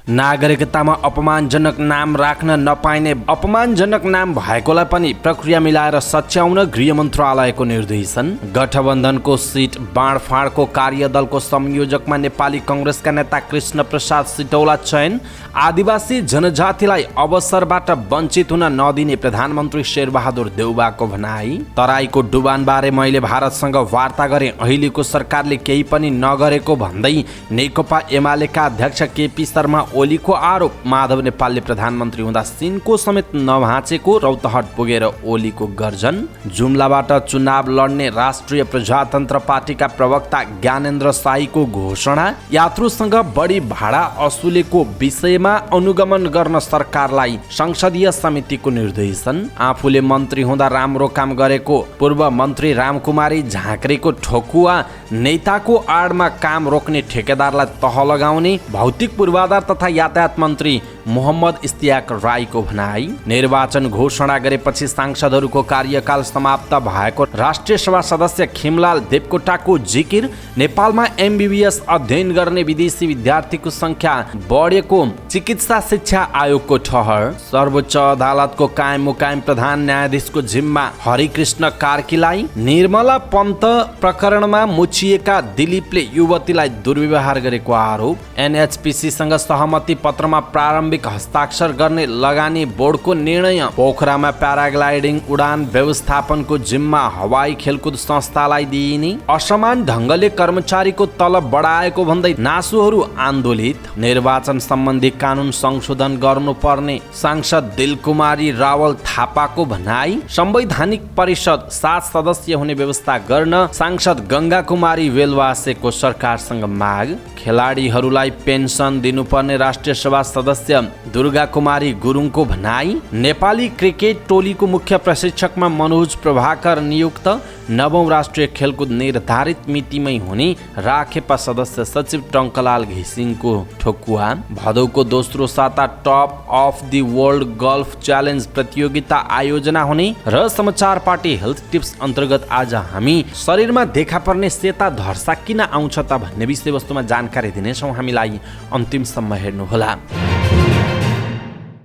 नागरिकतामा अपमानजनक नाम राख्न नपाइने अपमानजनक नाम भएकोलाई पनि प्रक्रिया मिलाएर सच्याउन गृह मन्त्रालयको निर्देशन। गठबन्धनको सिट बाँडफाँडको कार्यदलको संयोजकमा नेपाली कङ्ग्रेसका नेता कृष्ण प्रसाद सिटौला चयन। आदिवासी जनजातिलाई अवसरबाट वञ्चित हुन नदिने प्रधानमन्त्री शेरबहादुर देउबाको भनाई। तराईको डुबानबारे मैले भारतसँग वार्ता गरेँ, अहिलेको सरकारले केही पनि नगरेको भन्दै नेकपा एमालेका अध्यक्ष केपी शर्मा ओलीको आरोप। माधव नेपालले प्रधानमन्त्री हुँदा सिनको समेत नभाँचेको रौतहट पुगेर ओलीको गर्जन। जुम्लाबाट चुनाव लड्ने राष्ट्रिय प्रजातन्त्र पार्टीका प्रवक्ता ज्ञानेन्द्र साईको घोषणा। यात्रुसँग बढी भाडा असुलेको विषयमा अनुगमन गर्न सरकारलाई संसदीय समितिको निर्देशन। आफूले मन्त्री हुँदा राम्रो काम गरेको पूर्व मन्त्री रामकुमारी झाँक्रीको ठोकुवा। नेताको आडमा काम रोक्ने ठेकेदारलाई तह लगाउने। भौतिक पूर्वाधार तथा यातायात मन्त्री मोहम्मद इस्तियाक राईको भनाई। निर्वाचन घोषणा गरेपछि सांसदहरूको कार्यकाल समाप्त भएको राष्ट्रिय सभा सदस्य खिमलाल देवकोटाको जिकिर। नेपालमा एमबीबीएस अध्ययन गर्ने विदेशी विद्यार्थीको संख्या बढेको चिकित्सा शिक्षा आयोगको ठहर। सर्वोच्च अदालतको कायम मुकायम प्रधान न्यायाधीशको जिम्मा हरिकृष्ण कार्कीलाई। निर्मला पन्त प्रकरणमा मुछिएका दिलीपले युवतीलाई दुर्व्यवहार गरेको आरोप। एनएचपीसीसँग सहमति पत्रमा प्रारम्भिक हस्ताक्षर गर्ने लगानी बोर्डको निर्णय। पोखरामा प्याराग्लाइडिङ उडान व्यवस्थापनको जिम्मा हवाई खेलकुद संस्थालाई दिइने। असमान ढङ्गले कर्मचारीको तलब बढाएको भन्दै नासुहरू आन्दोलित। निर्वाचन सम्बन्धी कानुन संशोधन गर्नुपर्ने सांसद दिलकुमारी रावल थापाको भनाई। संवैधानिक परिषद 7 सदस्य हुने व्यवस्था गर्न सांसद गंगा कुमारी वेलवासेको सरकारसँग माग। खेलाडीहरूलाई पेन्सन दिनुपर्ने राष्ट्रिय सभा सदस्य दुर्गा कुमारी गुरुङको भनाई। नेपाली क्रिकेट टोलीको मुख्य प्रशिक्षकमा मनोज प्रभाकर नियुक्त। 9औं राष्ट्रिय खेलकुद निर्धारित मितिमै हुने राखेपा सदस्य सचिव टङ्कलाल घिसिङको ठोकुवा। भदौको दोस्रो साता top of the world golf challenge प्रतियोगिता आयोजना हुने र समाचार पार्टी हेल्थ टिप्स अन्तर्गत आज हामी शरीरमा देखा पर्ने सेता धर्सा किन आउँछ त भन्ने विषयवस्तुमा जानकारी दिनेछौँ। हामीलाई अन्तिमसम्म हेर्नुहोला।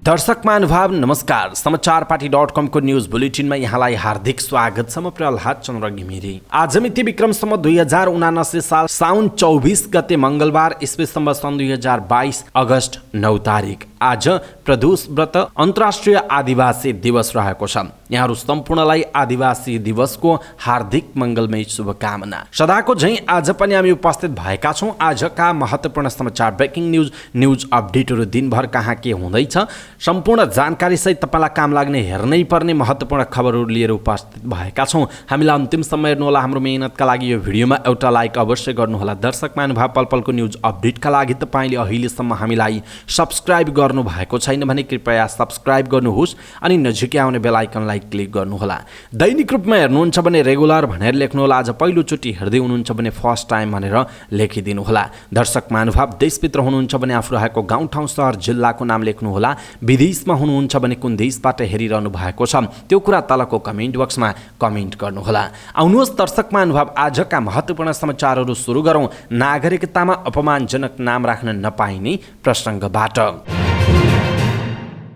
दर्शक महानुभाव नमस्कार। समाचार पार्टी .com को न्यूज बुलेटिनमा यहाँलाई हार्दिक स्वागत छ। म प्रहलाद चन्द्र घिमिरे। आज मिति विक्रम सम्वत 2079 साल साउन 24 गते मंगलबार ईस्वी सम्वत सन् 2022 अगस्त 9 तारिक। आज प्रदोष व्रत अन्तर्राष्ट्रिय आदिवासी दिवस रहेको छ। यहाँहरू सम्पूर्णलाई आदिवासी दिवसको हार्दिक मङ्गलमय शुभकामना। सदाको झैं आज पनि हामी उपस्थित भएका छौँ। आजका महत्त्वपूर्ण समाचार ब्रेकिङ न्यूज अपडेटहरू दिनभर कहाँ के हुँदैछ सम्पूर्ण जानकारी सहित तपाईँलाई काम लाग्ने हेर्नै पर्ने महत्त्वपूर्ण खबरहरू लिएर उपस्थित भएका छौँ। हामीलाई अन्तिमसम्म हेर्नुहोला। हाम्रो मेहनतका लागि यो भिडियोमा एउटा लाइक अवश्य गर्नुहोला। दर्शक महानुभाव पलपलको न्युज अपडेटका लागि तपाईँले अहिलेसम्म हामीलाई सब्सक्राइब गर्नु भएको छैन भने कृपया सब्सक्राइब गर्नुहोस् अनि नजिकै आउने बेल आइकनलाई क्लिक गर्नुहोला। दैनिक रूपमा हेर्नुहुन्छ भने रेगुलर भनेर लेख्नुहोला। आज पहिलोचोटि हेर्दै हुनुहुन्छ भने फर्स्ट टाइम भनेर लेखिदिनुहोला। दर्शक महानुभाव देशभित्र हुनुहुन्छ भने आफू रहेको गाउँठाउँ सहर जिल्लाको नाम लेख्नुहोला। विदेशमा हुनुहुन्छ भने कुन देशबाट हेरिरहनु भएको छ त्यो कुरा तलको कमेन्ट बक्समा कमेन्ट गर्नुहोला। आउनुहोस् दर्शक महानुभाव आजका महत्त्वपूर्ण समाचारहरू सुरु गरौँ नागरिकतामा अपमानजनक नाम राख्न नपाइने प्रसङ्गबाट।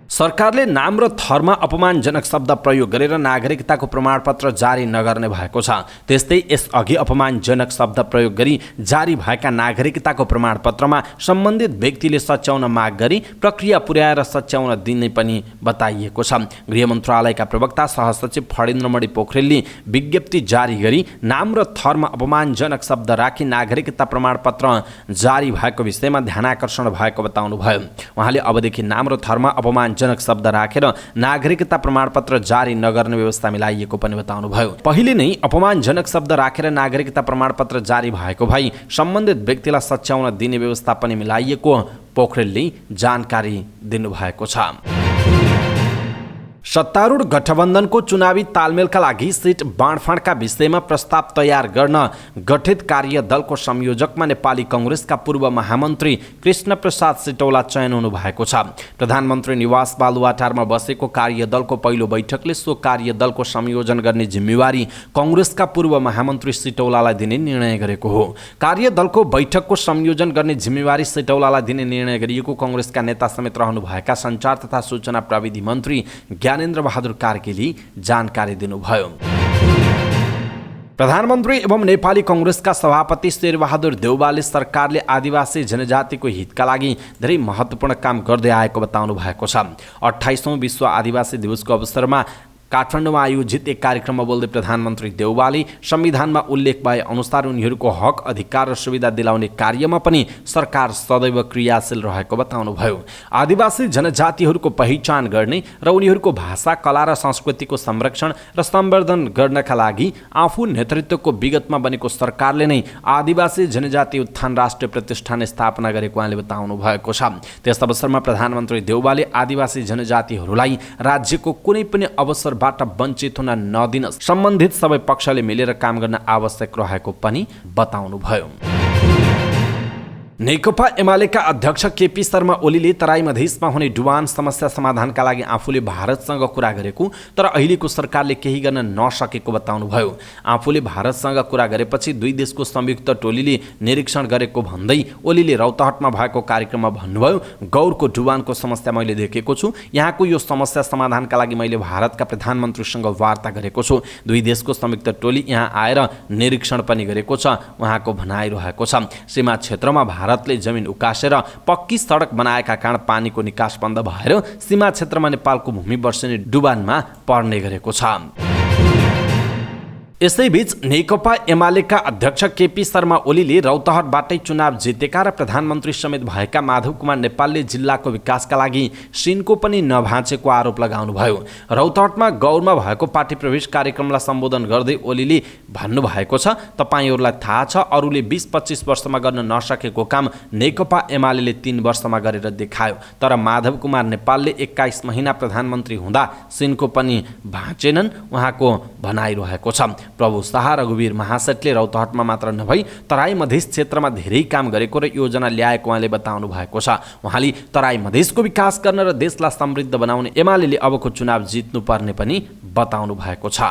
सरकारले नाम र थरमा अपमानजनक शब्द प्रयोग गरेर नागरिकताको प्रमाणपत्र जारी नगर्ने भएको छ। त्यस्तै यसअघि अपमानजनक शब्द प्रयोग गरी जारी भएका नागरिकताको प्रमाणपत्रमा सम्बन्धित व्यक्तिले सच्याउन माग गरी प्रक्रिया पुर्याएर सच्याउन दिने पनि बताइएको छ। गृह मन्त्रालयका प्रवक्ता सहसचिव फणेन्द्रमणि पोखरेलले विज्ञप्ति जारी गरी नाम र थरमा अपमानजनक शब्द राखी नागरिकता प्रमाणपत्र जारी भएको विषयमा ध्यानाकर्षण भएको बताउनुभयो। उहाँले अबदेखि नाम र थरमा अपमानजनक शब्द राखेर नागरिकता प्रमाणपत्र जारी नगर्ने व्यवस्था मिलाइएको पनि बताउनुभयो। पहिले नै अपमानजनक शब्द राखेर नागरिकता प्रमाणपत्र जारी भएको भई सम्बन्धित व्यक्तिलाई सच्याउन दिने व्यवस्था पनि मिलाइएको पोखरेलले जानकारी दिनुभएको छ। सत्तारूढ गठबन्धनको चुनावी तालमेलका लागि सिट बाँडफाँडका विषयमा प्रस्ताव तयार गर्न गठित कार्यदलको संयोजकमा नेपाली कङ्ग्रेसका पूर्व महामन्त्री कृष्ण प्रसाद सिटौला चयन हुनुभएको छ। प्रधानमन्त्री निवास बालुवाटारमा बसेको कार्यदलको पहिलो बैठकले सो कार्यदलको संयोजन गर्ने जिम्मेवारी कङ्ग्रेसका पूर्व महामन्त्री सिटौलालाई दिने निर्णय गरेको हो। कार्यदलको बैठकको संयोजन गर्ने जिम्मेवारी सिटौलालाई दिने निर्णय गरिएको कङ्ग्रेसका नेता समेत रहनुभएका सञ्चार तथा सूचना प्रविधि मन्त्री ज्ञानेन्द्र बहादुर कार्कीले जानकारी दिनुभयो। प्रधानमन्त्री एवं नेपाली कङ्ग्रेसका सभापति शेरबहादुर देउवाले सरकारले आदिवासी जनजातिको हितका लागि धेरै महत्त्वपूर्ण काम गर्दै आएको बताउनु भएको छ। 28औं विश्व आदिवासी दिवसको अवसरमा काठमाडौँमा आयोजित एक कार्यक्रममा बोल्दै प्रधानमन्त्री देउवाले संविधानमा उल्लेख भए अनुसार उनीहरूको हक अधिकार र सुविधा दिलाउने कार्यमा पनि सरकार सदैव क्रियाशील रहेको बताउनुभयो। आदिवासी जनजातिहरूको पहिचान गर्ने र उनीहरूको भाषा, कला र संस्कृतिको संरक्षण र सम्वर्धन गर्नका लागि आफू नेतृत्वको विगतमा बनेको सरकारले नै आदिवासी जनजाति उत्थान राष्ट्रिय प्रतिष्ठान स्थापना गरेको उहाँले बताउनु भएको छ। त्यस अवसरमा प्रधानमन्त्री देउवाले आदिवासी जनजातिहरूलाई राज्यको कुनै पनि अवसर बाट वञ्चित हुन नदिन सम्बन्धित सबै पक्षले मिलेर काम गर्न आवश्यक रहेको पनि बताउनुभयो। नेकपा एमालेका अध्यक्ष केपी शर्मा ओलीले तराई मधेसमा हुने डुबान समस्या समाधानका लागि आफूले भारतसँग कुरा गरेको तर अहिलेको सरकारले केही गर्न नसकेको बताउनुभयो। आफूले भारतसँग कुरा गरेपछि दुई देशको संयुक्त टोलीले निरीक्षण गरेको भन्दै ओलीले रौतहटमा भएको कार्यक्रममा भन्नुभयो, गौरको डुबानको समस्या मैले देखेको छु। यहाँको यो समस्या समाधानका लागि मैले भारतका प्रधानमन्त्रीसँग वार्ता गरेको छु। दुई देशको संयुक्त टोली यहाँ आएर निरीक्षण पनि गरेको छ, उहाँको भनाइरहेको छ। सीमा क्षेत्रमा भारतले जमिन उकासेर पक्की सडक बनाएका कारण पानीको निकास बन्द भएर सीमा क्षेत्रमा नेपालको भूमि वर्षेनी डुबानमा पर्ने गरेको छ। यसैबीच नेकपा एमालेका अध्यक्ष केपी शर्मा ओलीले रौतहटबाटै चुनाव जितेका र प्रधानमन्त्री समेत भएका माधव कुमार नेपालले जिल्लाको विकासका लागि सिनको पनि नभाँचेको आरोप लगाउनुभयो। रौतहटमा गौरमा भएको पार्टी प्रवेश कार्यक्रमलाई सम्बोधन गर्दै ओलीले भन्नुभएको छ, तपाईहरूलाई थाहा छ अरूले 20-25 वर्षमा गर्न नसकेको काम नेकपा एमालेले 3 वर्षमा गरेर देखायो, तर माधव कुमार नेपालले 21 महिना प्रधानमन्त्री हुँदा सिनको पनि भाँचेनन्, उहाँको भनाइरहेको छ। प्रभु शाह रघुवीर महासेठले रौतहटमा मात्र नभई तराई मधेस क्षेत्रमा धेरै काम गरेको र योजना ल्याएको उहाँले बताउनु भएको छ। उहाँले तराई मधेसको विकास गर्न र देशलाई समृद्ध बनाउने एमालेले अबको चुनाव जित्नुपर्ने पनि बताउनु भएको छ।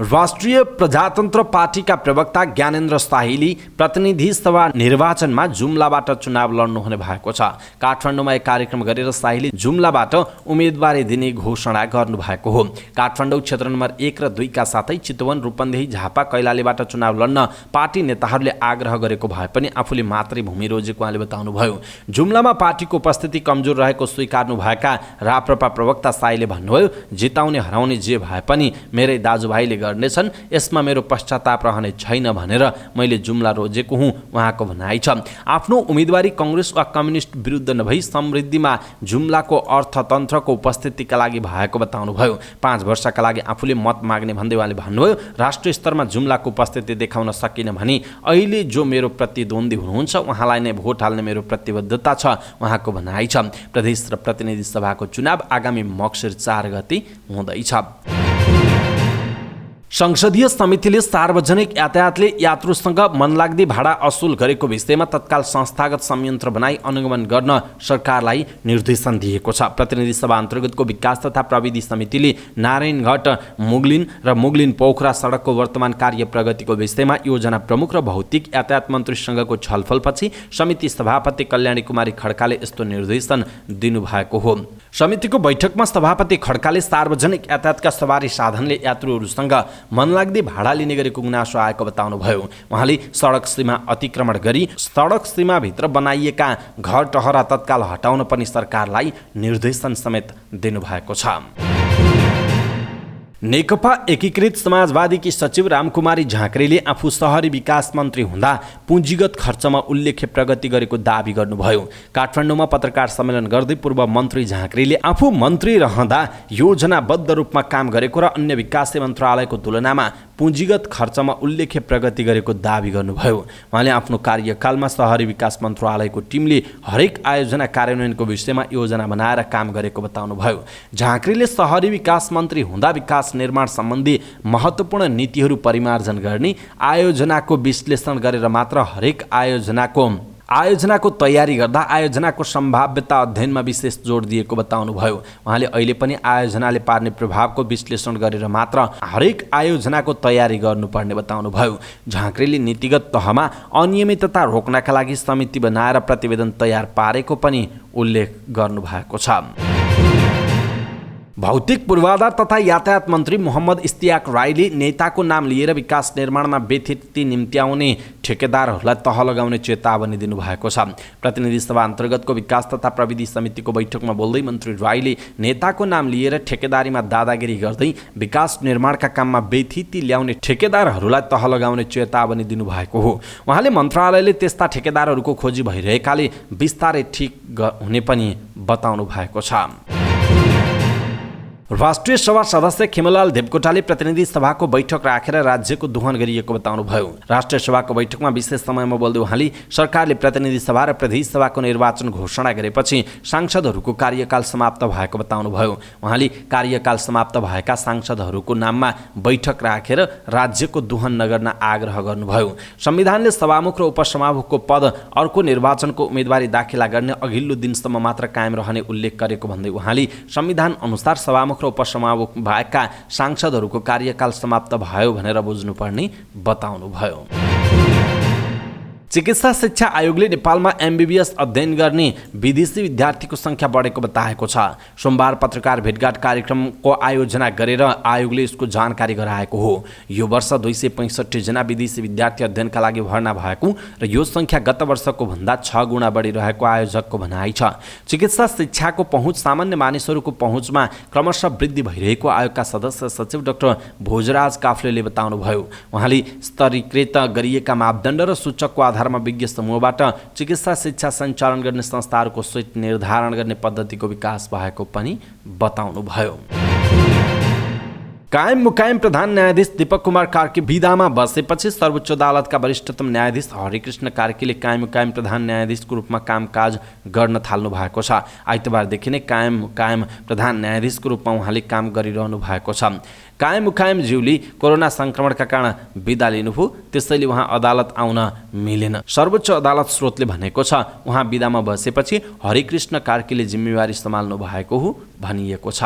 राष्ट्रिय प्रजातन्त्र पार्टीका प्रवक्ता ज्ञानेन्द्र शाहीले प्रतिनिधि सभा निर्वाचनमा जुम्लाबाट चुनाव लड्नुहुने भएको छ। काठमाडौँमा एक कार्यक्रम गरेर शाहीले जुम्लाबाट उम्मेदवारी दिने घोषणा गर्नुभएको हो। काठमाडौँ क्षेत्र नम्बर 1 र 2 का साथै चितवन, रूपन्देही, झापा, कैलालीबाट चुनाव लड्न पार्टी नेताहरूले आग्रह गरेको भए पनि आफूले मात्रै भूमि रोजेको उहाँले बताउनुभयो। जुम्लामा पार्टीको उपस्थिति कमजोर रहेको स्वीकार्नुभएका राप्रपा प्रवक्ता शाहीले भन्नुभयो, जिताउने हराउने जे भए पनि मेरै दाजुभाइले गर्नेछन्, यसमा मेरो पश्चाताप रहने छैन भनेर मैले जुम्ला रोजेको हुँ, उहाँको भनाइ छ। आफ्नो उम्मेदवारी कङ्ग्रेस वा कम्युनिस्ट विरुद्ध नभई समृद्धिमा जुम्लाको अर्थतन्त्रको उपस्थितिका लागि भएको बताउनुभयो। 5 वर्षका लागि आफूले मत माग्ने भन्दै उहाँले भन्नुभयो, राष्ट्रिय स्तरमा जुम्लाको उपस्थिति देखाउन सकिन भने अहिले जो मेरो प्रतिद्वन्दी हुनुहुन्छ उहाँलाई नै भोट हाल्ने मेरो प्रतिबद्धता छ, उहाँको भनाइ छ। प्रदेश र प्रतिनिधि सभाको चुनाव आगामी मक्सिर 4 गते हुँदैछ। संसदीय समितिले सार्वजनिक यातायातले यात्रुसँग मनलाग्दी भाडा असुल गरेको विषयमा तत्काल संस्थागत संयन्त्र बनाई अनुगमन गर्न सरकारलाई निर्देशन दिएको छ। प्रतिनिधि सभा अन्तर्गतको विकास तथा प्रविधि समितिले नारायणघाट मुगलिन र मुगलिन पोखरा सडकको वर्तमान कार्य प्रगतिको विषयमा योजना प्रमुख र भौतिक यातायात मन्त्रीसँगको छलफलपछि समिति सभापति कल्याणी कुमारी खड्काले यस्तो निर्देशन दिनुभएको हो। समितिको बैठकमा सभापति खड्काले सार्वजनिक यातायातका सवारी साधनले यात्रुहरूसँग मनलाग्दी भाडा लिने गरेको गुनासो आएको बताउनुभयो। उहाँले सडक सीमा अतिक्रमण गरी सडक सीमाभित्र बनाइएका घर टहरा तत्काल हटाउन पनि सरकारलाई निर्देशन समेत दिनुभएको छ। नेकपा एकीकृत समाजवादीकी सचिव रामकुमारी झाँक्रीले आफू सहरी विकास मन्त्री हुँदा पुँजीगत खर्चमा उल्लेख्य प्रगति गरेको दावी गर्नुभयो। काठमाडौँमा पत्रकार सम्मेलन गर्दै पूर्व मन्त्री झाँक्रीले आफू मन्त्री रहँदा योजनाबद्ध रूपमा काम गरेको र अन्य विकास मन्त्रालयको तुलनामा पुँजीगत खर्चमा उल्लेख्य प्रगति गरेको दावी गर्नुभयो। उहाँले आफ्नो कार्यकालमा शहरी विकास मन्त्रालयको टिमले हरेक आयोजना कार्यान्वयनको विषयमा योजना बनाएर काम गरेको बताउनुभयो। झाँक्रीले शहरी विकास मन्त्री हुँदा विकास निर्माण सम्बन्धी महत्त्वपूर्ण नीतिहरू परिमार्जन गर्ने, आयोजनाको विश्लेषण गरेर मात्र हरेक आयोजनाको तयारी गर्दा आयोजनाको सम्भाव्यता अध्ययनमा विशेष जोड दिएको बताउनुभयो। उहाँले अहिले पनि आयोजनाले पार्ने प्रभावको विश्लेषण गरेर मात्र हरेक आयोजनाको तयारी गर्नुपर्ने बताउनुभयो। झाँक्रीले नीतिगत तहमा अनियमितता रोक्नका लागि समिति बनाएर प्रतिवेदन तयार पारेको पनि उल्लेख गर्नुभएको छ। भौतिक पूर्वाधार तथा यातायात मन्त्री मोहम्मद इस्तियाक राईले नेताको नाम लिएर विकास निर्माणमा व्यथिति निम्त्याउने ठेकेदारहरूलाई तह लगाउने चेतावनी दिनुभएको छ। प्रतिनिधि सभा अन्तर्गतको विकास तथा प्रविधि समितिको बैठकमा बोल्दै मन्त्री राईले नेताको नाम लिएर ठेकेदारीमा दादागिरी गर्दै विकास निर्माणका काममा व्यथिति ल्याउने ठेकेदारहरूलाई तह लगाउने चेतावनी दिनुभएको हो। उहाँले मन्त्रालयले त्यस्ता ठेकेदारहरूको खोजी भइरहेकाले बिस्तारै ठिक हुने पनि बताउनु भएको छ। राष्ट्रिय सभा सदस्य खेमलाल देवकोटाले प्रतिनिधि सभाको बैठक राखेर राज्यको दोहन गरिएको बताउनुभयो। राष्ट्रिय सभाको बैठकमा विशेष समयमा बोल्दै उहाँले सरकारले प्रतिनिधि सभा र प्रदेश सभाको निर्वाचन घोषणा गरेपछि सांसदहरूको कार्यकाल समाप्त भएको बताउनुभयो। उहाँले कार्यकाल समाप्त भएका सांसदहरूको नाममा बैठक राखेर राज्यको दोहन नगर्न आग्रह गर्नुभयो। संविधानले सभामुख र उपसभामुखको पद अर्को निर्वाचनको उम्मेदवारी दाखिला गर्ने अघिल्लो दिनसम्म मात्र कायम रहने उल्लेख गरेको भन्दै उहाँले संविधान अनुसार सभामुख र उपसभामुख भएका सांसदहरूको कार्यकाल समाप्त भयो भनेर बुझ्नुपर्ने बताउनुभयो। चिकित्सा शिक्षा आयोगले नेपालमा एमबीबीएस अध्ययन गर्ने विदेशी विद्यार्थीको सङ्ख्या बढेको बताएको छ। सोमबार पत्रकार भेटघाट कार्यक्रमको आयोजना गरेर आयोगले यसको जानकारी गराएको हो। यो वर्ष 265 जना विदेशी विद्यार्थी अध्ययनका लागि भर्ना भएको र यो सङ्ख्या गत वर्षको भन्दा 6 गुणा बढिरहेको आयोजकको भनाइ छ। चिकित्सा शिक्षाको पहुँच सामान्य मानिसहरूको पहुँचमा क्रमशः वृद्धि भइरहेको आयोगका सदस्य सचिव डाक्टर भोजराज काफ्लेले बताउनुभयो। उहाँले स्तरीकृत गरिएका मापदण्ड र सूचकको आधारमा विज्ञ समूहबाट चिकित्सा शिक्षा सञ्चालन गर्ने संस्थाहरूको सूची निर्धारण गर्ने पद्धतिको विकास भएको पनि बताउनुभयो। कायम मुकायम प्रधान न्यायाधीश दीपक कुमार कार्की विदामा बसेपछि सर्वोच्च अदालतका वरिष्ठतम न्यायाधीश हरिकृष्ण कार्कीले कायम मुकायम प्रधान न्यायाधीशको रूपमा कामकाज गर्न थाल्नु भएको छ। आइतबारदेखि नै कायम मुकायम प्रधान न्यायाधीशको रूपमा उहाँले काम गरिरहनु भएको छ। कायम मुकायम ज्यूले कोरोना संक्रमणका कारण बिदा लिनुभयो, त्यसैले उहाँ अदालत आउन मिलेन। सर्वोच्च अदालत स्रोतले भनेको छ उहाँ बिदामा बसेपछि हरिकृष्ण कार्कीले जिम्मेवारी सम्हाल्नु भएको हो भनिएको छ।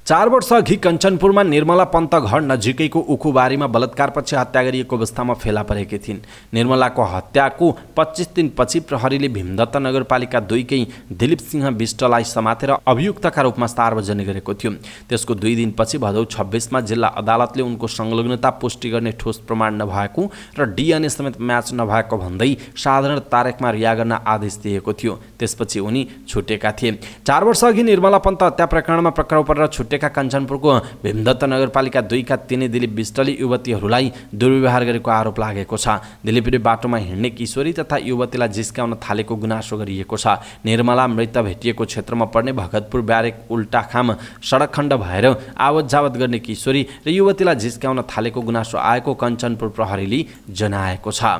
4 वर्ष अघि कञ्चनपुरमा निर्मला पन्त घर नजिकैको उखुबारीमा बलात्कारपछि हत्या गरिएको अवस्थामा फेला परेकी थिइन्। निर्मलाको हत्याको 25 दिनपछि प्रहरीले भीमदत्त नगरपालिका 2कै दिलीप सिंह विष्टलाई समातेर अभियुक्तका रूपमा सार्वजनिक गरेको थियो। त्यसको 2 दिनपछि भदौ 26मा जिल्ला अदालतले उनको संलग्नता पुष्टि गर्ने ठोस प्रमाण नभएको र डीएनए समेत म्याच नभएको भन्दै साधारण तारिखमा रिहा गर्न आदेश दिएको थियो। त्यसपछि उनी छुटेका थिए। 4 वर्ष अघि निर्मला पन्त हत्या प्रकरणमा पक्राउ परेर कञ्चनपुरको भीमदत्त नगरपालिका 2का 3 दिलीप विष्टले युवतीहरूलाई दुर्व्यवहार गरेको आरोप लागेको छ। दिलीपले बाटोमा हिँड्ने किशोरी तथा युवतीलाई जिस्काउन थालेको गुनासो गरिएको छ। निर्मला मृत भेटिएको क्षेत्रमा पर्ने भगतपुर ब्यारेक उल्टाखाम सडक खण्ड भएर आवत जावत गर्ने किशोरी र युवतीलाई जिस्काउन थालेको गुनासो आएको कञ्चनपुर प्रहरीले जनाएको छ।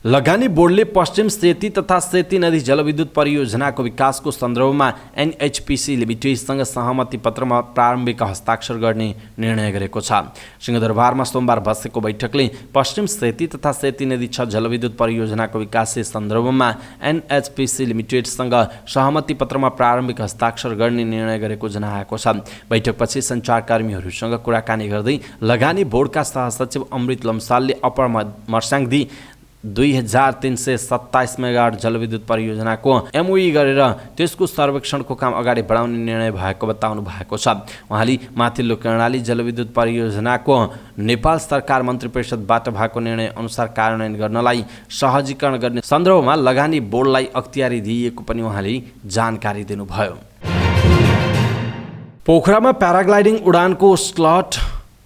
लगानी बोर्डले पश्चिम सेती तथा सेती नदी जलविद्युत परियोजनाको विकासको सन्दर्भमा एनएचपीसी लिमिटेडसँग सहमति पत्रमा प्रारम्भिक हस्ताक्षर गर्ने निर्णय गरेको छ। सिंहदरबारमा सोमबार बसेको बैठकले पश्चिम सेती तथा सेती नदी 6 जलविद्युत परियोजनाको विकासको सन्दर्भमा एनएचपीसी लिमिटेडसँग सहमति पत्रमा प्रारम्भिक हस्ताक्षर गर्ने निर्णय गरेको जनाएको छ। बैठकपछि सञ्चारकर्मीहरूसँग कुराकानी गर्दै लगानी बोर्डका सहसचिव अमृत लम्सालले अप्पर मर्स्याङदी 2327 मेगावाट जलविद्युत परियोजनाको एमओयू गरेर त्यसको सर्वेक्षणको काम अगाडि बढाउने निर्णय भएको बताउनु भएको छ। उहाँले माथिल्लो कर्णाली जलविद्युत परियोजनाको नेपाल सरकार मन्त्री परिषदबाट भएको निर्णय अनुसार कार्यान्वयन गर्नलाई सहजीकरण गर्ने सन्दर्भमा लगानी बोर्डलाई अख्तियारी दिएको पनि उहाँले जानकारी दिनुभयो। पोखरामा प्याराग्लाइडिङ उडानको स्लट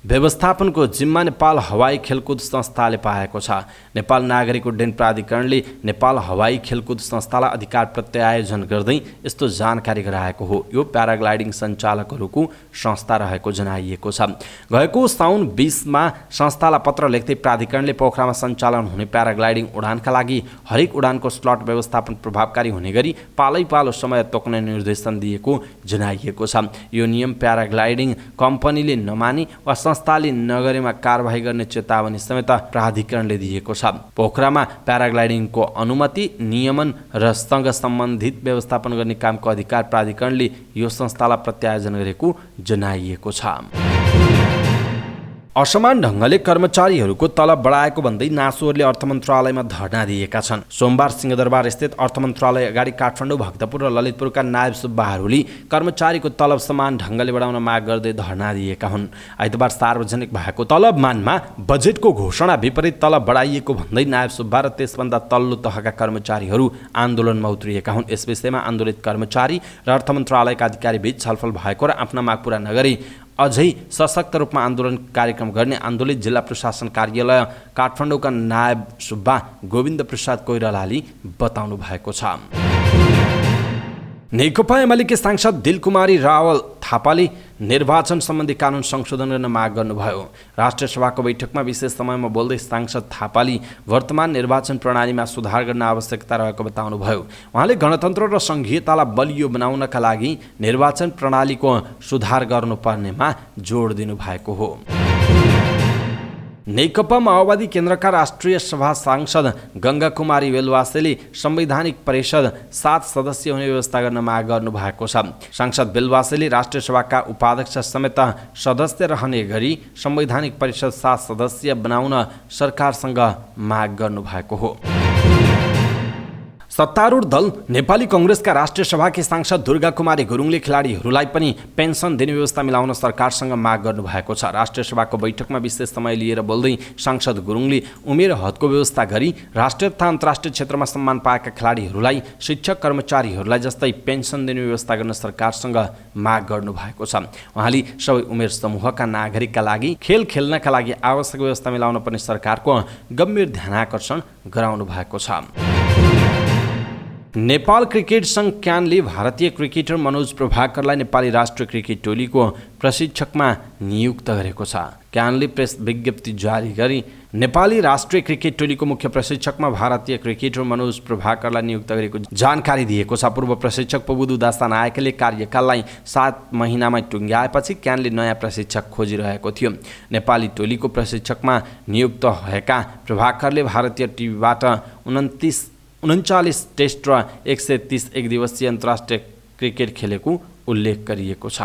व्यवस्थापनको जिम्मा नेपाल हवाई खेलकुद संस्थाले पाएको छ। नेपाल नागरिक उड्डयन प्राधिकरणले नेपाल हवाई खेलकुद संस्थालाई अधिकार प्रत्यायोजन गर्दै यस्तो जानकारी गराएको हो। यो प्याराग्लाइडिङ सञ्चालकहरूको संस्था रहेको जनाइएको छ। गएको साउन 20मा संस्थालाई पत्र लेख्दै प्राधिकरणले पोखरामा सञ्चालन हुने प्याराग्लाइडिङ उडानका लागि हरेक उडानको स्लट व्यवस्थापन प्रभावकारी हुने गरी पालै-पालो समय तोक्ने निर्देशन दिएको जनाइएको छ। यो नियम प्याराग्लाइडिङ कम्पनीले नमानी वा संस्थाले नगरेमा कारबाही गर्ने चेतावनी समेत प्राधिकरणले दिएको छ। पोखरामा प्याराग्लाइडिङको अनुमति, नियमन र सँग सम्बन्धित व्यवस्थापन गर्ने कामको अधिकार प्राधिकरणले यो संस्थालाई प्रत्यायोजन गरेको जनाइएको छ। असमान ढङ्गले कर्मचारीहरूको तलब बढाएको भन्दै नासोहरूले अर्थ मन्त्रालयमा धरना दिएका छन्। सोमबार सिंहदरबार स्थित अर्थ मन्त्रालय अगाडि काठमाडौँ, भक्तपुर र ललितपुरका नायब सुब्बाहरूले कर्मचारीको तलब समान ढङ्गले बढाउन माग गर्दै धरना दिएका हुन्। आइतबार सार्वजनिक भएको तलबमानमा बजेटको घोषणा विपरीत तलब बढाइएको भन्दै नायब सुब्बा र त्यसभन्दा तल्लो तहका कर्मचारीहरू आन्दोलनमा उत्रिएका हुन्। यस विषयमा आन्दोलित कर्मचारी र अर्थ मन्त्रालयका अधिकारीबीच छलफल भएको र आफ्ना माग पूरा नगरी अझै सशक्त रूपमा आन्दोलन कार्यक्रम गर्ने आन्दोलित जिल्ला प्रशासन कार्यालय काठमाडौँका नायब सुब्बा गोविन्द प्रसाद कोइरालाले बताउनु भएको छ। नेकपा एमालेकी सांसद दिलकुमारी रावल थापाले निर्वाचन सम्बन्धी कानुन संशोधन गर्न माग गर्नुभयो। राष्ट्रिय सभाको बैठकमा विशेष समयमा बोल्दै सांसद थापाले वर्तमान निर्वाचन प्रणालीमा सुधार गर्न आवश्यकता रहेको बताउनुभयो। उहाँले गणतन्त्र र सङ्घीयतालाई बलियो बनाउनका लागि निर्वाचन प्रणालीको सुधार गर्नुपर्नेमा जोड दिनुभएको हो। नेकपा माओवादी केन्द्रका राष्ट्रिय सभा सांसद गङ्गा कुमारी बेलवासेले संवैधानिक परिषद 7 सदस्य हुने व्यवस्था गर्न माग गर्नुभएको छ। सांसद बेलवासेले राष्ट्रिय सभाका उपाध्यक्ष समेत सदस्य रहने गरी संवैधानिक परिषद 7 सदस्य बनाउन सरकारसँग माग गर्नुभएको हो। सत्तारूढ दल नेपाली कङ्ग्रेसका राष्ट्रिय सभाकी सांसद दुर्गा कुमारी गुरुङले खेलाडीहरूलाई पनि पेन्सन दिने व्यवस्था मिलाउन सरकारसँग माग गर्नुभएको छ। राष्ट्रिय सभाको बैठकमा विशेष समय लिएर बोल्दै सांसद गुरुङले उमेर हदको व्यवस्था गरी राष्ट्रिय तथा अन्तर्राष्ट्रिय क्षेत्रमा सम्मान पाएका खेलाडीहरूलाई, शिक्षक कर्मचारीहरूलाई जस्तै पेन्सन दिने व्यवस्था गर्न सरकारसँग माग गर्नुभएको छ। उहाँले सबै उमेर समूहका नागरिकका लागि खेल खेल्नका लागि आवश्यक व्यवस्था मिलाउन पनि सरकारको गम्भीर ध्यानाकर्षण गराउनु भएको छ। नेपाल क्रिकेट सङ्घ क्यानले भारतीय क्रिकेटर मनोज प्रभाकरलाई नेपाली राष्ट्रिय क्रिकेट टोलीको प्रशिक्षकमा नियुक्त गरेको छ। क्यानले प्रेस विज्ञप्ति जारी गरी नेपाली राष्ट्रिय क्रिकेट टोलीको मुख्य प्रशिक्षकमा भारतीय क्रिकेटर मनोज प्रभाकरलाई नियुक्त गरेको जानकारी दिएको छ। पूर्व प्रशिक्षक प्रबुद्धु दासा नायकले कार्यकाललाई 7 महिनामा टुङ्ग्याएपछि क्यानले नयाँ प्रशिक्षक खोजिरहेको थियो। नेपाली टोलीको प्रशिक्षकमा नियुक्त भएका प्रभाकरले भारतीय टिमबाट 39 टेस्ट र 130 एक दिवसीय अन्तर्राष्ट्रिय क्रिकेट खेलेको उल्लेख गरिएको छ।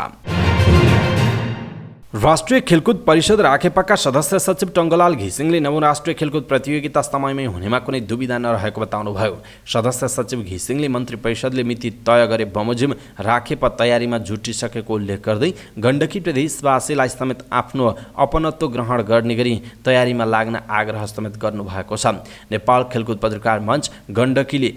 राष्ट्रिय खेलकुद परिषद राखेपाका सदस्य सचिव टङ्गलाल घिसिङले नवौं राष्ट्रिय खेलकुद प्रतियोगिता समयमै हुनेमा कुनै दुविधा नरहेको बताउनुभयो। सदस्य सचिव घिसिङले मन्त्री परिषदले मिति तय गरे बमोजिम राखेपा तयारीमा जुटिसकेको उल्लेख गर्दै गण्डकी प्रदेशवासीलाई समेत आफ्नो अपनत्व ग्रहण गर्ने गरी तयारीमा लाग्न आग्रह समेत गर्नुभएको छ। नेपाल खेलकुद पत्रकार मञ्च गण्डकीले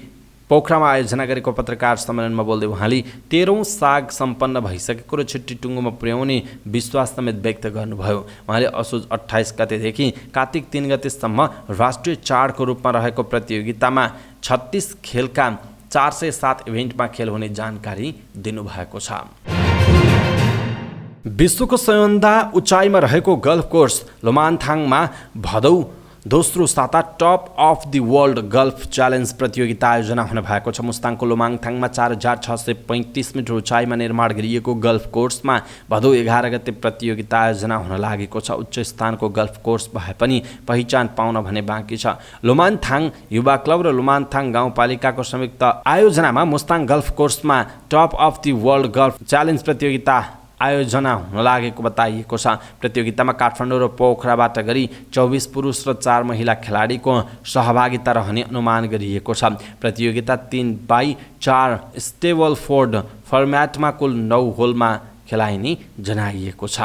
पोखरामा आयोजना गरेको पत्रकार सम्मेलनमा बोल्दै उहाँले 13औं साग सम्पन्न भइसकेको र छिट्टी टुङ्गोमा पुर्याउने विश्वास समेत व्यक्त गर्नुभयो। उहाँले असोज 28 गतेदेखि कार्तिक 3 गतेसम्म राष्ट्रिय चाडको रूपमा रहेको प्रतियोगितामा 36 खेलका 407 इभेन्टमा खेल हुने जानकारी दिनुभएको छ। विश्वको सबैभन्दा उचाइमा रहेको गल्फ कोर्स लोमान्थाङमा भदौ दोस्रो साता top of the world golf challenge प्रतियोगिता आयोजना हुन भएको छ। मुस्ताङको लोमाङथाङमा 4635 मिटर उचाइमा निर्माण गरिएको गल्फ कोर्समा भदौ 11 गते प्रतियोगिता आयोजना हुन लागेको छ। उच्च स्थानको गल्फ कोर्स भए पनि पहिचान पाउन भने बाँकी छ। लोमान्थाङ युवा क्लब र लोमान्थाङ गाउँपालिकाको संयुक्त आयोजनामा मुस्ताङ गल्फ कोर्समा top of the world golf challenge प्रतियोगिता आयोजना हुन लागेको बताइएको छ। प्रतियोगितामा काठमाडौँ र पोखराबाट गरी 24 पुरुष र 4 महिला खेलाडीको सहभागिता रहने अनुमान गरिएको छ। प्रतियोगिता 3x4 स्टेबल फोर्ड फर्म्याटमा कुल 9 होलमा खेलाइने जनाइएको छ।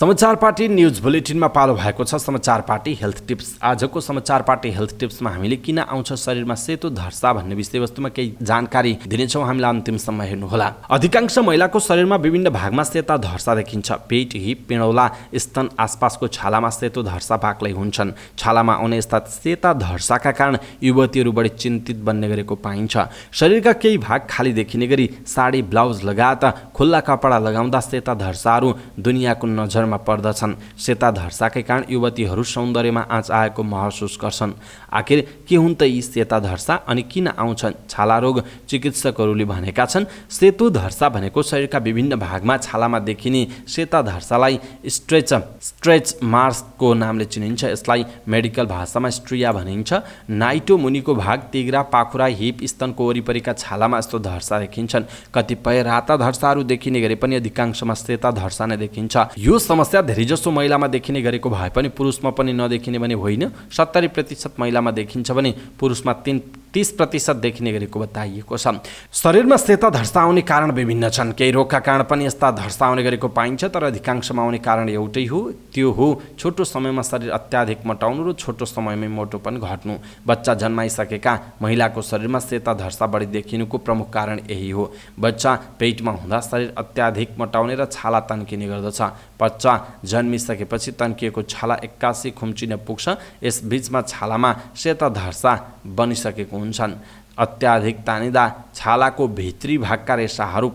समाचार पार्टी न्यूज बुलेटिनमा पालो भएको छ समाचार पार्टी हेल्थ टिप्स। आजको समाचार पार्टी हेल्थ टिप्समा हामीले किन आउँछ शरीरमा सेतो धर्सा भन्ने विषयवस्तुमा केही जानकारी दिनेछौँ। हामीलाई अन्तिमसम्म हेर्नुहोला। अधिकांश महिलाको शरीरमा विभिन्न भागमा सेता धर्सा देखिन्छ। पेट, हिप, पिँडौला, स्तन आसपासको छालामा सेतो धर्सा बाक्लै हुन्छन्। छालामा आउने यस्ता सेता धर्साका कारण युवतीहरू बढी चिन्तित बन्ने गरेको पाइन्छ। शरीरका केही भाग खाली देखिने गरी साडी, ब्लाउज लगायत खुल्ला कपडा लगाउँदा सेता धर्साहरू दुनियाँको नजरमा पर्दछन्। सेता धर्साकै कारण युवतीहरू सौन्दर्यमा आँच आएको महसुस गर्छन्। आखिर के हुन् त यी सेता धर्सा अनि किन आउँछन्? छाला रोग चिकित्सकहरूले भनेका छन् सेतो धर्सा भनेको शरीरका विभिन्न भागमा छालामा देखिने सेता धर्सालाई स्ट्रेच मार्क्सको नामले चिनिन्छ। यसलाई मेडिकल भाषामा स्ट्रिया भनिन्छ। नाइटो मुनिको भाग, तिघ्रा, पाखुरा, हिप, स्तनको वरिपरिका छालामा यस्तो धर्सा देखिन्छन्। कतिपय राता धर्साहरू देखिने गरे पनि अधिकांशमा सेता धर्सा नै देखिन्छ। यो समस्या धेरैजसो महिलामा देखिने गरेको भए पनि पुरुषमा पनि नदेखिने भने होइन। 70% महिलामा देखिन्छ भने पुरुषमा 30% देखिने गरेको बताइएको छ। शरीरमा सेता धर्सा आउने कारण विभिन्न छन्। केही रोगका कारण पनि यस्ता धर्सा आउने गरेको पाइन्छ, तर अधिकांशमा आउने कारण एउटै हो। त्यो हो छोटो समयमा शरीर अत्याधिक मोटाउनु र छोटो समयमै मोटोपन घट्नु। बच्चा जन्माइसकेका महिलाको शरीरमा सेता धर्सा बढी देखिनुको प्रमुख कारण यही हो। बच्चा पेटमा हुँदा शरीर अत्याधिक मोटाउने र छाला तन्किने गर्दछ। बच्चा जन्मिसकेपछि तन्किएको छाला 81 खुम्चिन पुग्छ। यस बीचमा छालामा सेता धर्सा बनिसकेको हुन्छन्। अत्याधिक तानिँदा छालाको भित्री भागका रेसाहरू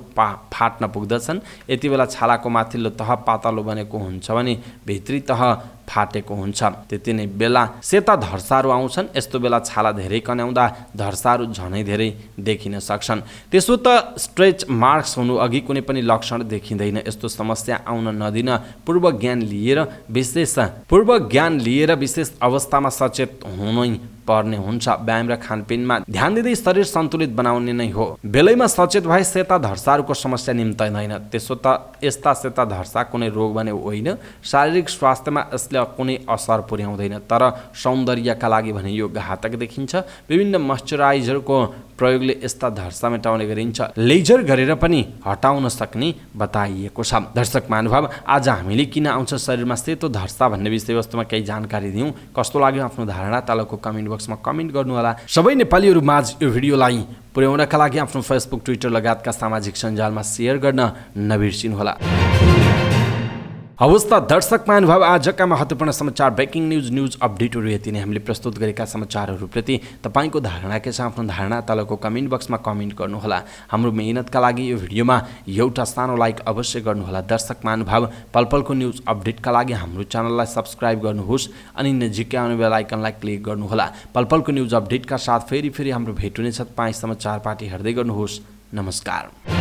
फाट्न पुग्दछन्। यति बेला छालाको माथिल्लो तह पातलो बनेको हुन्छ भने भित्री तह फाटेको हुन्छ। त्यति नै बेला सेता धर्साहरू आउँछन्। यस्तो बेला छाला धेरै कन्याउँदा धर्साहरू झनै धेरै देखिन सक्छन्। त्यसो त स्ट्रेच मार्क्स हुनु अघि कुनै पनि लक्षण देखिँदैन। यस्तो समस्या आउन नदिन पूर्व ज्ञान लिएर विशेष अवस्थामा सचेत हुनै पर्ने हुन्छ। व्यायाम र खानपिनमा ध्यान दिँदै शरीर सन्तुलित बनाउने नै हो। बेलैमा सचेत भए सेता धर्साहरूको समस्या निम्त्याउँदैन। त्यसो त यस्ता सेता धर्सा कुनै रोग भने होइन। शारीरिक स्वास्थ्यमा यसले कुनै असर पुर्याउँदैन, तर सौन्दर्यका लागि भने यो घातक देखिन्छ। विभिन्न मोइस्चराइजरको प्रयोगले यस्ता धर्सा मेटाउने गरिन्छ। लेजर गरेर पनि हटाउन सक्ने बताइएको छ। दर्शक महानुभाव, आज हामीले किन आउँछ शरीरमा सेतो धर्सा भन्ने विषयवस्तुमा केही जानकारी दियौँ। कस्तो लाग्यो आफ्नो धारणा तलको कमेन्ट बक्समा कमेन्ट गर्नुहोला। सबै नेपालीहरू माझ यो भिडियोलाई पुर्याउनका लागि आफ्नो फेसबुक, ट्विटर लगायतका सामाजिक सञ्जालमा सेयर गर्न नबिर्सिनुहोला। हवस् त दर्शक महानुभाव, आजका महत्त्वपूर्ण समाचार, ब्रेकिङ न्युज अपडेटहरू यति नै। हामीले प्रस्तुत गरेका समाचारहरूप्रति तपाईँको धारणा के छ? आफ्नो धारणा तलको कमेन्ट बक्समा कमेन्ट गर्नुहोला। हाम्रो मेहनतका लागि यो भिडियोमा एउटा सानो लाइक अवश्य गर्नुहोला। दर्शक महानुभाव, पलपलको न्युज अपडेटका लागि हाम्रो च्यानललाई सब्स्क्राइब गर्नुहोस् अनि नजिकै आउने बेल आइकनलाई क्लिक गर्नुहोला। पलपलको न्युज अपडेटका साथ फेरि हाम्रो भेट हुनेछ। तपाईँ समाचार पार्टी हेर्दै गर्नुहोस्। नमस्कार।